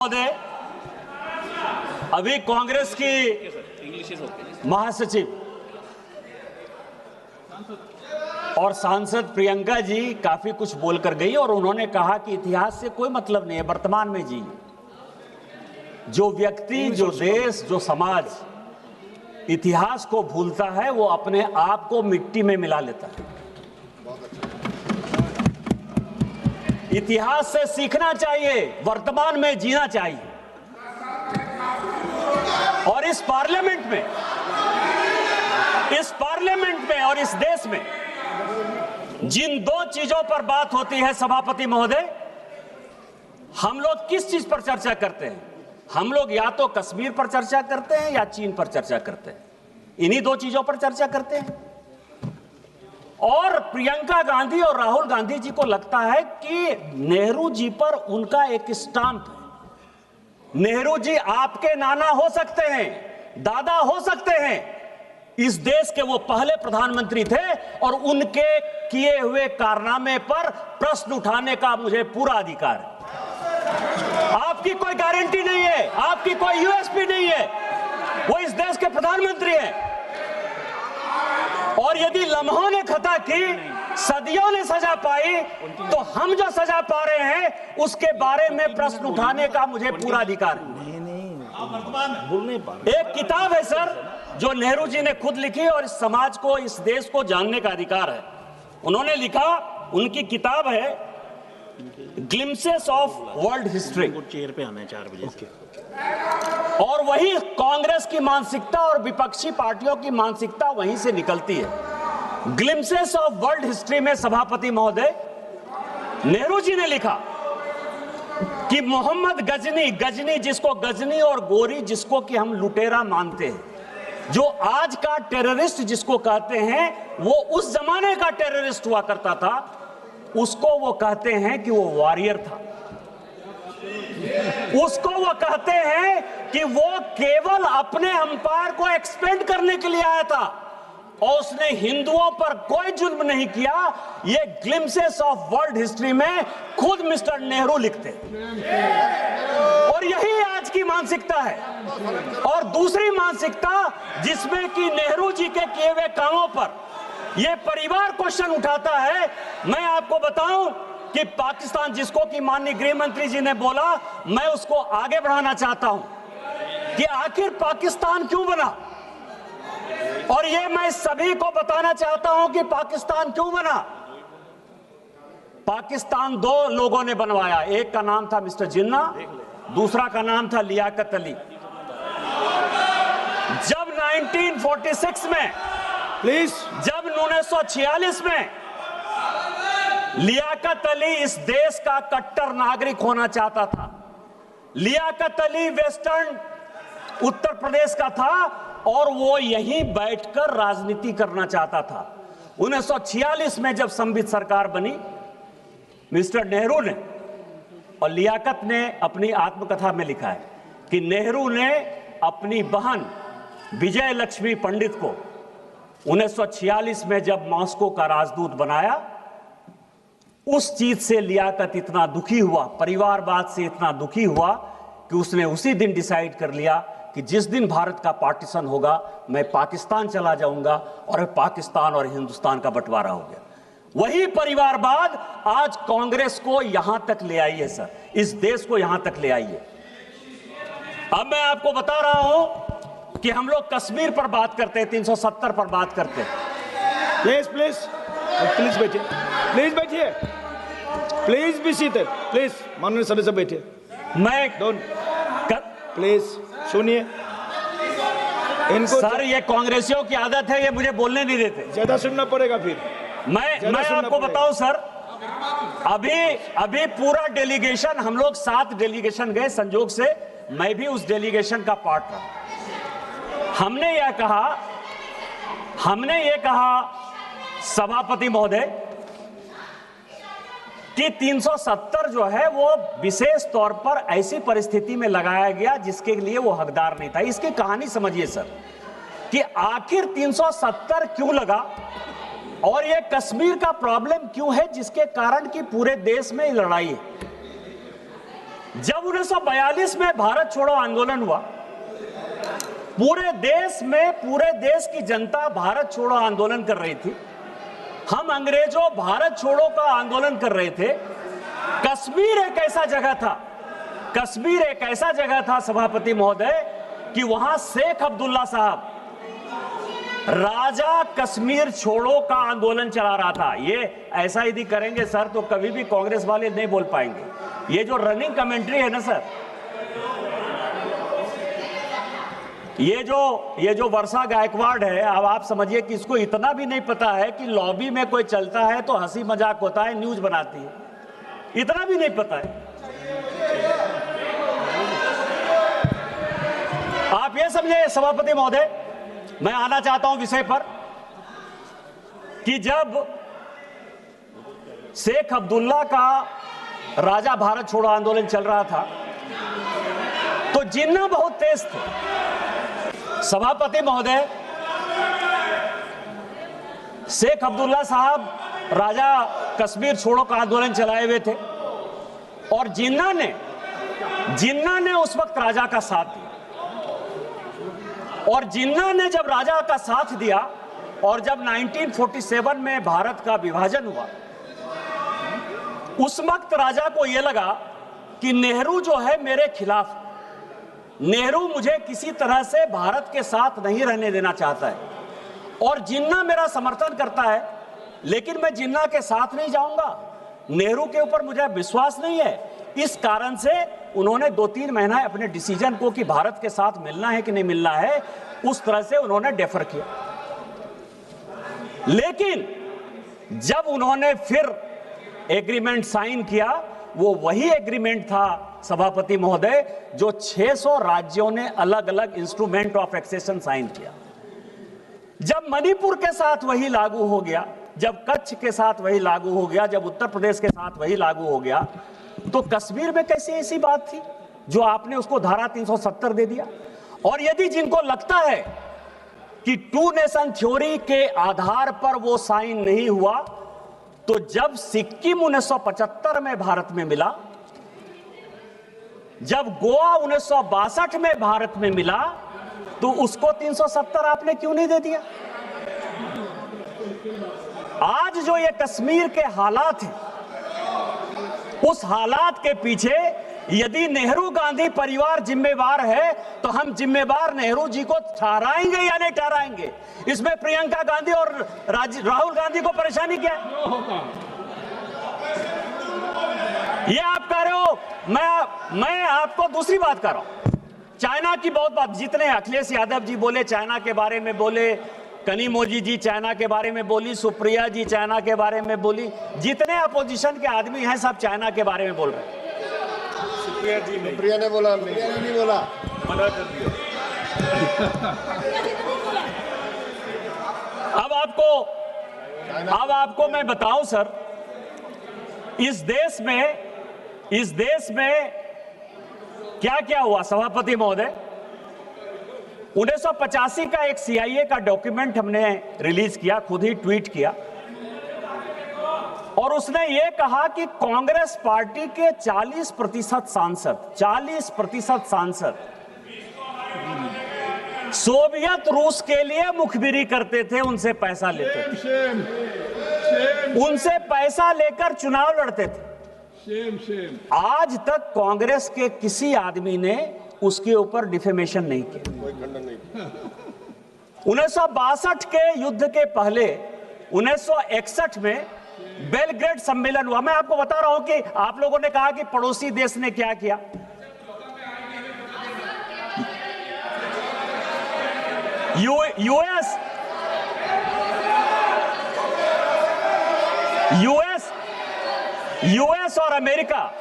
महोदय, अभी कांग्रेस की महासचिव और सांसद प्रियंका जी काफी कुछ बोलकर गई और उन्होंने कहा कि इतिहास से कोई मतलब नहीं है, वर्तमान में जी। जो व्यक्ति, जो देश, जो समाज इतिहास को भूलता है वो अपने आप को मिट्टी में मिला लेता है। इतिहास से सीखना चाहिए, वर्तमान में जीना चाहिए। और इस पार्लियामेंट में और इस देश में जिन दो चीजों पर बात होती है सभापति महोदय, हम लोग किस चीज पर चर्चा करते हैं? हम लोग या तो कश्मीर पर चर्चा करते हैं या चीन पर चर्चा करते हैं। इन्हीं दो चीजों पर चर्चा करते हैं। और प्रियंका गांधी और राहुल गांधी जी को लगता है कि नेहरू जी पर उनका एक स्टाम्प है। नेहरू जी आपके नाना हो सकते हैं, दादा हो सकते हैं, इस देश के वो पहले प्रधानमंत्री थे और उनके किए हुए कारनामे पर प्रश्न उठाने का मुझे पूरा अधिकार है। आपकी कोई गारंटी नहीं है, आपकी कोई यूएसपी नहीं है, वो इस देश के प्रधानमंत्री हैं। और यदि लम्हों ने खता की, सदियों ने सजा पाई, तो हम जो सजा पा रहे हैं उसके बारे में प्रश्न उठाने का मुझे पूरा अधिकार है। एक किताब है सर जो नेहरू जी ने खुद लिखी और इस समाज को, इस देश को जानने का अधिकार है। उन्होंने लिखा, उनकी किताब है glimpses of world history. Chair पे आना है 4 बजे से। और वही कांग्रेस की मानसिकता और विपक्षी पार्टियों की मानसिकता वहीं से निकलती है। ग्लिम्पसेस ऑफ वर्ल्ड हिस्ट्री में सभापति महोदय, नेहरू जी ने लिखा कि मोहम्मद गजनी जिसको गजनी और गोरी जिसको कि हम लुटेरा मानते हैं, जो आज का टेररिस्ट जिसको कहते हैं, वो उस जमाने का टेररिस्ट हुआ करता था, उसको वो कहते हैं कि वो वॉरियर था। उसको वो कहते हैं कि वो केवल अपने अंपायर को एक्सपेंड करने के लिए आया था और उसने हिंदुओं पर कोई जुल्म नहीं किया। ये ग्लिम्पसेस ऑफ वर्ल्ड हिस्ट्री में खुद मिस्टर नेहरू लिखते हैं। और यही आज की मानसिकता है। और दूसरी मानसिकता जिसमें कि नेहरू जी के किए हुए कामों पर ये परिवार क्वेश्चन उठाता है। मैं आपको बताऊं कि पाकिस्तान, जिसको कि माननीय गृह मंत्री जी ने बोला, मैं उसको आगे बढ़ाना चाहता हूं कि आखिर पाकिस्तान क्यों बना। और ये मैं सभी को बताना चाहता हूं कि पाकिस्तान क्यों बना। पाकिस्तान दो लोगों ने बनवाया, एक का नाम था मिस्टर जिन्ना, दूसरा का नाम था लियाकत अली। जब 1946 में, प्लीज, जब 1946 में लियाकत अली इस देश का कट्टर नागरिक होना चाहता था। लियाकत अली वेस्टर्न उत्तर प्रदेश का था और वो यहीं बैठकर राजनीति करना चाहता था। 1946 में जब संविधान सरकार बनी, मिस्टर नेहरू ने और लियाकत ने अपनी आत्मकथा में लिखा है कि नेहरू ने अपनी बहन विजय लक्ष्मी पंडित को 1946 में जब मॉस्को का राजदूत बनाया, उस चीज से लियाकत इतना दुखी हुआ, परिवारवाद से इतना दुखी हुआ कि उसने उसी दिन डिसाइड कर लिया कि जिस दिन भारत का पार्टीशन होगा मैं पाकिस्तान चला जाऊंगा, और पाकिस्तान और हिंदुस्तान का बंटवारा हो गया। वही परिवारवाद आज कांग्रेस को यहां तक ले आई है सर, इस देश को यहां तक ले आई है। अब मैं आपको बता रहा हूं कि हम लोग कश्मीर पर बात करते हैं, 370 पर बात करते हैं। प्लीज बैठिए, प्लीज बी सीटेड, प्लीज माननीय सदस्य बैठिए। मैं प्लीज सुनिए इनको। सर ये कांग्रेसियों की आदत है, ये मुझे बोलने नहीं देते। ज्यादा सुनना पड़ेगा फिर। मैं आपको बताऊं सर, अभी पूरा डेलीगेशन, हम लोग 7 डेलीगेशन गए, संजोग से मैं भी उस डेलीगेशन का पार्ट था। हमने ये कहा सभापति महोदय कि 370 जो है वो विशेष तौर पर ऐसी परिस्थिति में लगाया गया जिसके लिए वो हकदार नहीं था। इसकी कहानी समझिए सर कि आखिर 370 क्यों लगा और ये कश्मीर का प्रॉब्लम क्यों है जिसके कारण कि पूरे देश में लड़ाई है। जब 1942 में भारत छोड़ो आंदोलन हुआ, पूरे देश की जनता भारत छोड़ो आंदोलन कर रही थी। हम अंग्रेजों भारत छोड़ो का आंदोलन कर रहे थे। कश्मीर एक ऐसा जगह था सभापति महोदय कि वहां शेख अब्दुल्ला साहब राजा कश्मीर छोड़ो का आंदोलन चला रहा था। ये ऐसा यदि करेंगे सर तो कभी भी कांग्रेस वाले नहीं बोल पाएंगे। ये जो रनिंग कमेंट्री है ना सर, ये जो वर्षा गायकवाड़ है, अब आप समझिए कि इसको इतना भी नहीं पता है कि लॉबी में कोई चलता है तो हंसी मजाक होता है, न्यूज बनाती है, इतना भी नहीं पता है। आप ये समझे सभापति महोदय, मैं आना चाहता हूं विषय पर कि जब शेख अब्दुल्ला का राजा भारत छोड़ो आंदोलन चल रहा था तो जिन्ना बहुत तेज थे। सभापति महोदय, शेख अब्दुल्ला साहब राजा कश्मीर छोड़ो का आंदोलन चलाए हुए थे और जिन्ना ने उस वक्त राजा का साथ दिया। और जिन्ना ने जब राजा का साथ दिया और जब 1947 में भारत का विभाजन हुआ, उस वक्त राजा को यह लगा कि नेहरू जो है मेरे खिलाफ, नेहरू मुझे किसी तरह से भारत के साथ नहीं रहने देना चाहता है और जिन्ना मेरा समर्थन करता है, लेकिन मैं जिन्ना के साथ नहीं जाऊंगा, नेहरू के ऊपर मुझे विश्वास नहीं है। इस कारण से उन्होंने 2-3 महीना अपने डिसीजन को कि भारत के साथ मिलना है कि नहीं मिलना है, उस तरह से उन्होंने डेफर किया। लेकिन जब उन्होंने फिर एग्रीमेंट साइन किया, वो वही एग्रीमेंट था सभापति महोदय जो 600 राज्यों ने अलग अलग इंस्ट्रूमेंट ऑफ एक्सेशन साइन किया। जब मणिपुर के साथ वही लागू हो गया, जब कच्छ के साथ वही लागू हो गया, जब उत्तर प्रदेश के साथ वही लागू हो गया, तो कश्मीर में कैसी ऐसी बात थी जो आपने उसको धारा 370 दे दिया? और यदि जिनको लगता है कि 2 नेशन थ्योरी के आधार पर वो साइन नहीं हुआ, तो जब सिक्किम 1975 में भारत में मिला, जब गोवा 1962 में भारत में मिला, तो उसको 370 आपने क्यों नहीं दे दिया? आज जो ये कश्मीर के हालात हैं, उस हालात के पीछे यदि नेहरू गांधी परिवार जिम्मेवार है तो हम जिम्मेवार नेहरू जी को ठहराएंगे या नहीं ठहराएंगे? इसमें प्रियंका गांधी और राहुल गांधी को परेशानी क्या है? ये आप कह रहे हो, मैं आपको दूसरी बात कर रहा हूं। चाइना की बहुत बात, जितने अखिलेश यादव जी बोले चाइना के बारे में बोले, कनिमोझी जी चाइना के बारे में बोली, सुप्रिया जी चाइना के बारे में बोली, जितने अपोजिशन के आदमी हैं सब चाइना के बारे में बोल रहे हैं। सुप्रिया ने बोला, नहीं बोला, मना कर दिया। अब आपको मैं बताऊं सर, इस देश में क्या क्या हुआ सभापति महोदय। 1985 का एक CIA का डॉक्यूमेंट हमने रिलीज किया, खुद ही ट्वीट किया, और उसने ये कहा कि कांग्रेस पार्टी के 40% सांसद सोवियत रूस के लिए मुखबिरी करते थे, उनसे पैसा लेते थे, उनसे पैसा लेकर चुनाव लड़ते थे। आज तक कांग्रेस के किसी आदमी ने उसके ऊपर डिफेमेशन नहीं किया। 1962 के युद्ध के पहले 1961 में बेलग्रेड सम्मेलन हुआ। मैं आपको बता रहा हूं कि आप लोगों ने कहा कि पड़ोसी देश ने क्या किया। यूएस और अमेरिका,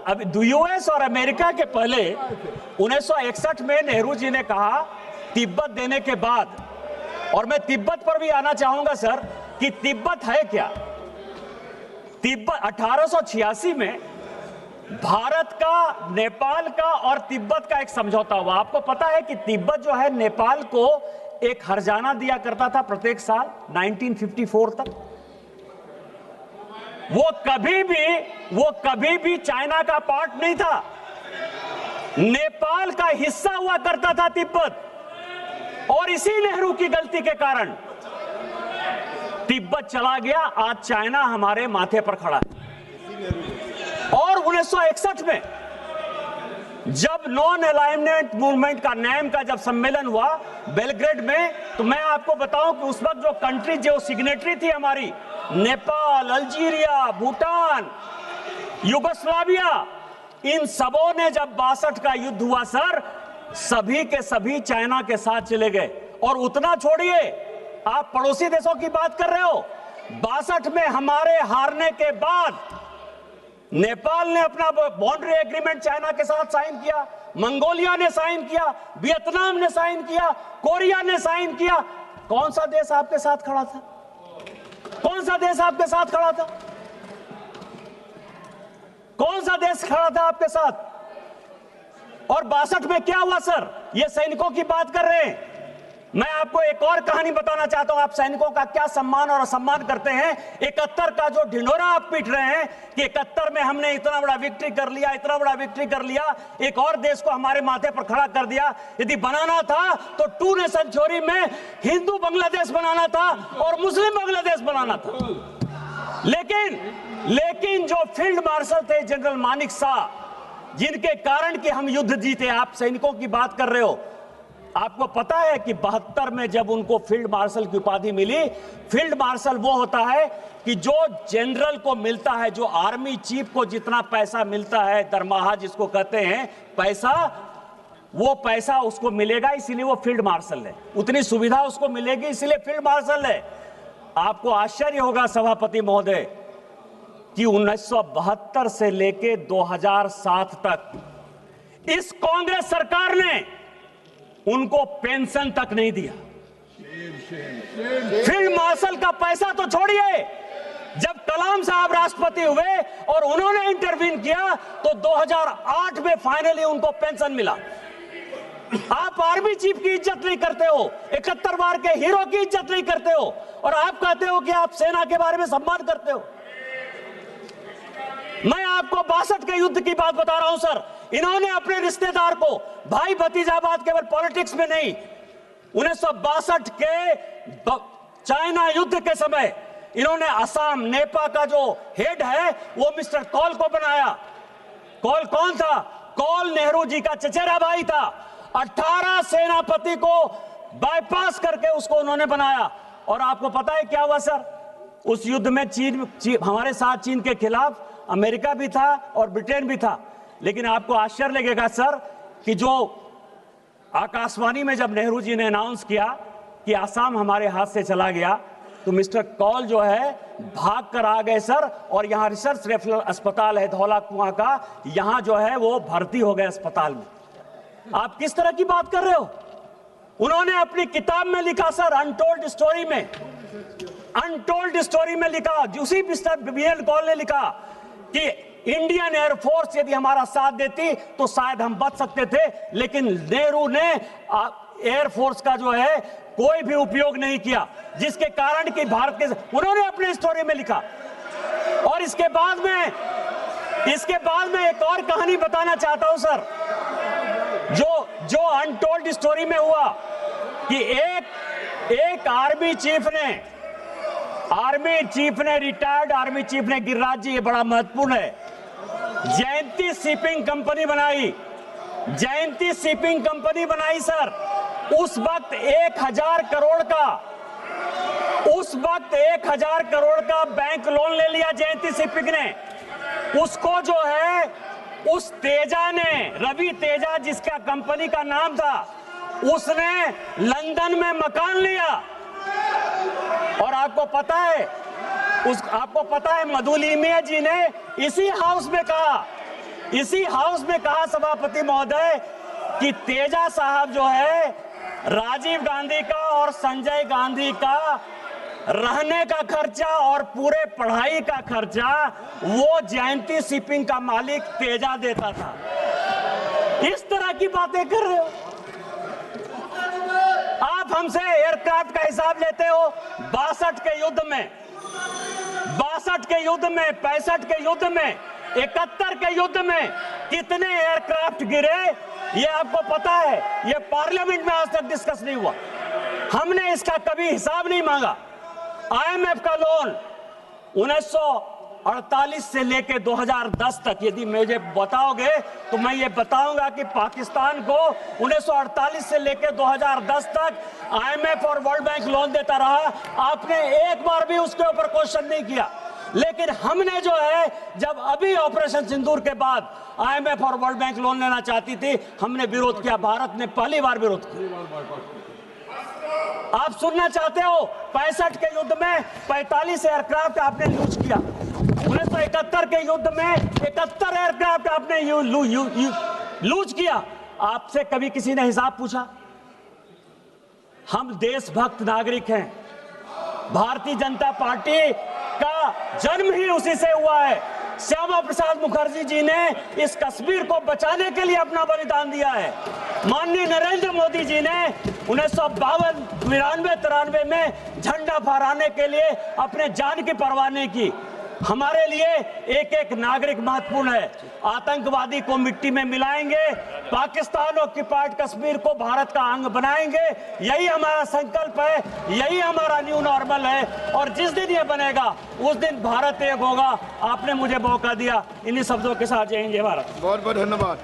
अब यूएस और अमेरिका के पहले 1961 में नेहरू जी ने कहा तिब्बत देने के बाद, और मैं तिब्बत पर भी आना चाहूंगा सर कि तिब्बत है क्या। तिब्बत 1886 में भारत का, नेपाल का और तिब्बत का एक समझौता हुआ। आपको पता है कि तिब्बत जो है नेपाल को एक हर्जाना दिया करता था प्रत्येक साल 1954 तक। वो कभी भी चाइना का पार्ट नहीं था। नेपाल का हिस्सा हुआ करता था तिब्बत, और इसी नेहरू की गलती के कारण तिब्बत चला गया। आज चाइना हमारे माथे पर खड़ा है। और 1961 में जब नॉन अलाइनमेंट मूवमेंट का नैम का जब सम्मेलन हुआ बेलग्रेड में, तो मैं आपको बताऊं कि उस वक्त जो कंट्री जो सिग्नेटरी थी हमारी, नेपाल, अल्जीरिया, भूटान, युगोस्लाविया, इन सबों ने जब 62 का युद्ध हुआ सर, सभी के सभी चाइना के साथ चले गए। और उतना छोड़िए, आप पड़ोसी देशों की बात कर रहे हो, 62 में हमारे हारने के बाद नेपाल ने अपना बाउंड्री एग्रीमेंट चाइना के साथ साइन किया, मंगोलिया ने साइन किया, वियतनाम ने साइन किया, कोरिया ने साइन किया। कौन सा देश आपके साथ खड़ा था? कौन सा देश आपके साथ खड़ा था? कौन सा देश खड़ा था आपके साथ? और 62 में क्या हुआ सर? ये सैनिकों की बात कर रहे हैं। मैं आपको एक और कहानी बताना चाहता हूं, आप सैनिकों का क्या सम्मान और असम्मान करते हैं। 71 का जो ढिंढोरा आप पीट रहे हैं कि 71 में हमने इतना बड़ा विक्ट्री कर लिया, इतना बड़ा विक्ट्री कर लिया, एक और देश को हमारे माथे पर खड़ा कर दिया। यदि बनाना था तो 2 नेशन थ्योरी में हिंदू बांग्लादेश बनाना था और मुस्लिम बांग्लादेश बनाना था। लेकिन जो फील्ड मार्शल थे जनरल मानिक शाह, जिनके कारण कि हम युद्ध जीते, आप सैनिकों की बात कर रहे हो। आपको पता है कि 72 में जब उनको फील्ड मार्शल की उपाधि मिली, फील्ड मार्शल वो होता है कि जो जनरल को मिलता है, जो आर्मी चीफ को जितना पैसा मिलता है, दरमाहा जिसको कहते हैं पैसा, वो पैसा उसको मिलेगा, इसीलिए वो फील्ड मार्शल है। उतनी सुविधा उसको मिलेगी, इसलिए फील्ड मार्शल है। आपको आश्चर्य होगा सभापति महोदय कि 1972 से लेके 2007 तक इस कांग्रेस सरकार ने उनको पेंशन तक नहीं दिया। फील्ड मार्शल का पैसा तो छोड़िए, जब कलाम साहब राष्ट्रपति हुए और उन्होंने इंटरवीन किया तो 2008 में फाइनली उनको पेंशन मिला। आप आर्मी चीफ की इज्जत नहीं करते हो, 71 बार के हीरो की इज्जत नहीं करते हो, और आप कहते हो कि आप सेना के बारे में सम्मान करते हो। मैं आपको 62 के युद्ध की बात बता रहा हूं सर। इन्होंने अपने रिश्तेदार को, भाई भतीजाबाद केवल पॉलिटिक्स में नहीं, 1962 के चाइना युद्ध के समय इन्होंने असम नेपा का जो हेड है वो मिस्टर कॉल को बनाया। कॉल कौन था? कॉल नेहरू जी का चचेरा भाई था। 18 सेनापति को बाईपास करके उसको उन्होंने बनाया। और आपको पता है क्या हुआ सर? उस युद्ध में चीन हमारे साथ, चीन के खिलाफ अमेरिका भी था और ब्रिटेन भी था। लेकिन आपको आश्चर्य लगेगा सर कि जो आकाशवाणी में जब नेहरू जी ने अनाउंस किया कि आसाम हमारे हाथ से चला गया, तो मिस्टर कॉल जो है भाग कर आ गए सर, और यहाँ रिसर्च रेफरल अस्पताल है धौला कुआं का, यहाँ जो है वो भर्ती हो गए अस्पताल में। आप किस तरह की बात कर रहे हो? उन्होंने अपनी किताब में लिखा सर, अनटोल्ड स्टोरी में, अनटोल्ड स्टोरी में लिखा, उसी मिस्टर बी.एल. कॉल ने लिखा कि इंडियन एयरफोर्स यदि हमारा साथ देती तो शायद हम बच सकते थे, लेकिन नेहरू ने एयरफोर्स का जो है कोई भी उपयोग नहीं किया, जिसके कारण कि भारत के, उन्होंने अपने स्टोरी में लिखा। और इसके बाद में एक और कहानी बताना चाहता हूं सर, जो अनटोल्ड स्टोरी में हुआ कि एक आर्मी चीफ ने रिटायर्ड आर्मी चीफ ने, गिरिराज जी ये बड़ा महत्वपूर्ण है, जयंती शिपिंग कंपनी बनाई। जयंती शिपिंग कंपनी बनाई सर। उस वक्त 1000 करोड़ का बैंक लोन ले लिया जयंती शिपिंग ने। उसको जो है उस तेजा ने, रवि तेजा जिसका कंपनी का नाम था, उसने लंदन में मकान लिया। और आपको पता है मधुलिमिया जी ने इसी हाउस में कहा सभापति महोदय कि तेजा साहब जो है राजीव गांधी का और संजय गांधी का रहने का खर्चा और पूरे पढ़ाई का खर्चा वो जयंती शिपिंग का मालिक तेजा देता था। इस तरह की बातें कर रहे हो आप। हमसे एयरक्राफ्ट का हिसाब लेते हो। 62 के युद्ध में 62 के युद्ध में, 65 के युद्ध में, 71 के युद्ध में कितने एयरक्राफ्ट गिरे ये आपको पता है। ये पार्लियामेंट में आज तक डिस्कस नहीं हुआ। हमने इसका कभी हिसाब नहीं मांगा। आईएमएफ का लोन 1948 से लेकर 2010 तक यदि मुझे बताओगे तो मैं ये बताऊंगा कि पाकिस्तान को 1948 से लेकर 2010 तक आईएमएफ और वर्ल्ड बैंक लोन देता रहा। आपने एक बार भी उसके ऊपर क्वेश्चन नहीं किया। लेकिन हमने जो है, जब अभी ऑपरेशन सिंदूर के बाद आईएमएफ और वर्ल्ड बैंक लोन लेना चाहती थी, हमने विरोध किया। भारत ने पहली बार विरोध किया। आप सुनना चाहते हो, 65 के युद्ध में 45 एयरक्राफ्ट आपने लूज किया। 1971 के युद्ध में 71 एयरक्राफ्ट आपने लूज किया। आपसे कभी किसी ने हिसाब पूछा? हम देशभक्त नागरिक हैं। भारतीय जनता पार्टी का जन्म ही उसी से हुआ है। श्यामा प्रसाद मुखर्जी जी ने इस कश्मीर को बचाने के लिए अपना बलिदान दिया है। माननीय नरेंद्र मोदी जी ने 1952, 92, 93 में झंडा फहराने के लिए अपने जान की परवाह नहीं की। हमारे लिए एक एक नागरिक महत्वपूर्ण है। आतंकवादी को मिट्टी में मिलाएंगे, पाकिस्तान ऑक्युपाइड कश्मीर को भारत का अंग बनाएंगे। यही हमारा संकल्प है, यही हमारा न्यू नॉर्मल है। और जिस दिन ये बनेगा उस दिन भारत एक होगा। आपने मुझे मौका दिया। इन्हीं शब्दों के साथ जय हिंद, जय भारत। बहुत बहुत धन्यवाद।